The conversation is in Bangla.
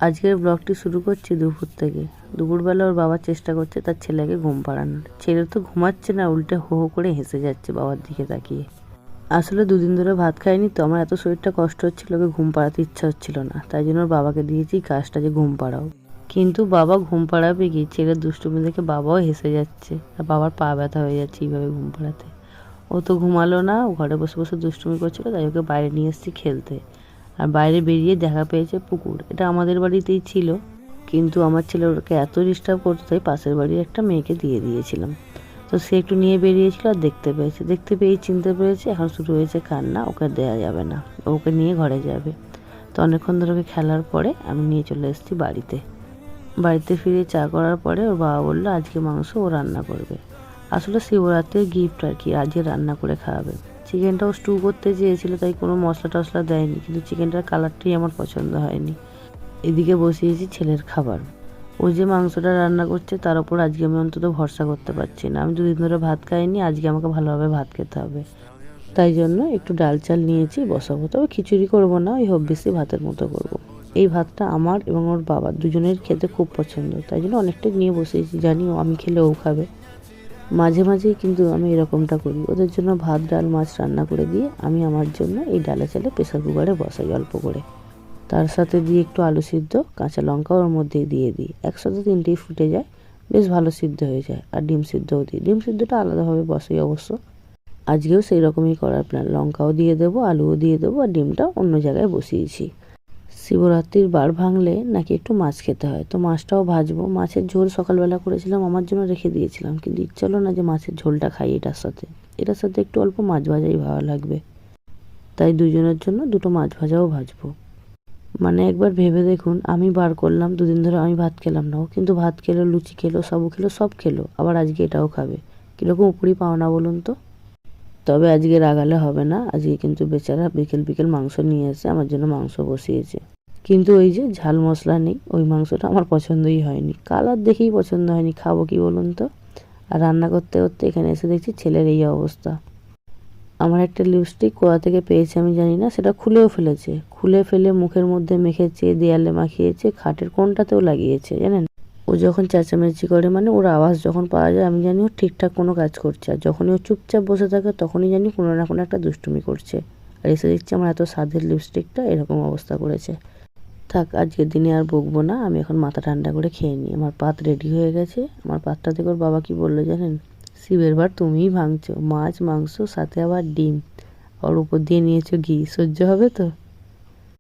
আজকের ব্লগটি শুরু করছি দুপুর থেকে। দুপুরবেলা ওর বাবা চেষ্টা করছে তার ছেলেকে ঘুম পাড়ানোর। ছেলে তো ঘুমাচ্ছে না, উল্টে হো হো করে হেসে যাচ্ছে বাবার দিকে তাকিয়ে। আসলে দুদিন ধরে ভাত খাইনি তো, আমার এত শরীরটা কষ্ট হচ্ছিল, ওকে ঘুম পাড়াতে ইচ্ছা হচ্ছিল না, তাই জন্য ওর বাবাকে দিয়েছি কাজটা যে ঘুম পাড়াও। কিন্তু বাবা ঘুম পাড়াবে কি, ছেলের দুষ্টুমি দেখে বাবাও হেসে যাচ্ছে আর বাবার পা ব্যথা হয়ে যাচ্ছে এইভাবে ঘুম পাড়াতে। ও তো ঘুমালো না, ও ঘরে বসে বসে দুষ্টুমি করছিল, তাই ওকে বাইরে নিয়ে এসেছি খেলতে। আর বাইরে বেরিয়ে দেখা পেয়েছে পুকুর, এটা আমাদের বাড়িতেই ছিল, কিন্তু আমার ছেলে ওকে এত ডিস্টার্ব করতো তাই পাশের বাড়ির একটা মেয়েকে দিয়ে দিয়েছিলাম। তো সে একটু নিয়ে বেরিয়েছিল আর দেখতে পেয়েই চিনতে পেরেছে, এখন শুরু হয়েছে কান্না, ওকে দেওয়া যাবে না, ওকে নিয়ে ঘরে যাবে। তো অনেকক্ষণ ধরে ওকে খেলার পরে আমি নিয়ে চলে এসেছি বাড়িতে ফিরে চা করার পরে ওর বাবা বললো আজকে মাংস ও রান্না করবে। আসলে শিবরাত্রির গিফট আর কি, আজকে রান্না করে খাওয়াবে। চিকেনটাও স্টু করতে চেয়েছিল, তাই কোনো মশলা টশলা দেয়নি, কিন্তু চিকেনটার কালারটাই আমার পছন্দ হয়নি। এদিকে বসিয়েছি ছেলের খাবার। ও যে মাংসটা রান্না করছে তার উপর আজকে আমি অন্তত ভরসা করতে পারছি না। আমি দুদিন ধরে ভাত খাইনি, আজকে আমাকে ভালোভাবে ভাত খেতে হবে। তাই জন্য একটু ডাল চাল নিয়েছি, বসাবো। তবে খিচুড়ি করবো না, ওই হব্বিসি ভাতের মতো করব। এই ভাতটা আমার এবং ওর বাবা দুজনের খেতে খুব পছন্দ, তাই জন্য অনেকটাই নিয়ে বসেছি, জানি আমি খেলে ও খাবে। মাঝে মাঝেই কিন্তু আমি এরকমটা করি, ওদের জন্য ভাত ডাল মাছ রান্না করে দিয়ে আমি আমার জন্য এই ডালে চালে প্রেসার কুকারে বসাই অল্প করে। তার সাথে দিয়ে একটু আলু সিদ্ধ, কাঁচা লঙ্কা ওর মধ্যে দিয়ে দিই, একসাথে তিনটেই ফুটে যায়, বেশ ভালো সিদ্ধ হয়ে যায়। আর ডিম সিদ্ধও দিই, ডিম সিদ্ধটা আলাদাভাবে বসাই অবশ্য। আজকেও সেই রকমই করার প্ল্যান, লঙ্কাও দিয়ে দেবো, আলুও দিয়ে দেবো, আর ডিমটা অন্য জায়গায় বসিয়েছি। শিবরাত্রির বার ভাঙলে নাকি একটু মাছ খেতে হয়, তো মাছটাও ভাজবো। মাছের ঝোল সকালবেলা করেছিলাম, আমার জন্য রেখে দিয়েছিলাম, কিন্তু ইচ্ছা হলো না যে মাছের ঝোলটা খাই এটার সাথে একটু অল্প মাছ ভাজাই ভালো লাগবে, তাই দুজনের জন্য দুটো মাছ ভাজাও ভাজবো। মানে একবার ভেবে দেখুন, আমি বার করলাম, দুদিন ধরে আমি ভাত খেলাম না, ও কিন্তু ভাত খেলো, লুচি খেলো, সাবু খেলো, সব খেলো, আবার আজকে এটাও খাবে। কীরকম উপরি পাও না বলুন তো। তবে আজকে রাগালে হবে না, আজকে কিন্তু বেচারা বিকেল বিকেল মাংস নিয়ে এসে আমার জন্য মাংস বসিয়েছে। কিন্তু ওই যে ঝাল মশলা নেই, ওই মাংসটা আমার পছন্দই হয়নি, কালার দেখেই পছন্দ হয়নি, খাবো কি বলুন তো। আর রান্না করতে করতে এখানে এসে দেখছি ছেলের এই অবস্থা। আমার একটা লিপস্টিক কোথা থেকে পেয়েছে আমি জানি না, সেটা খুলেও ফেলেছে, খুলে ফেলে মুখের মধ্যে মেখেছে, দেয়ালে মাখিয়েছে, খাটের কোণটাতেও লাগিয়েছে জানেন। ও যখন চেঁচামেচি করে, মানে ওর আওয়াজ যখন পাওয়া যায়, আমি জানি ও ঠিকঠাক কোনো কাজ করছে, আর যখনই ও চুপচাপ বসে থাকে তখনই জানি কোনো না কোনো একটা দুষ্টুমি করছে। আর এসে দেখছি আমার এত স্বাদের লিপস্টিকটা এরকম অবস্থা করেছে। থাক, আজকের দিনে আর বকবো না, আমি এখন মাথা ঠান্ডা করে খেয়ে নিই। আমার পাত রেডি হয়ে গেছে। আমার পাতটা দেখে ওর বাবা কি বললো জানেন, শিবের বার তুমিই ভাঙছো, মাছ মাংস সাথে আবার ডিম, ওর উপর দিয়ে নিয়েছো ঘি, সহ্য হবে তো?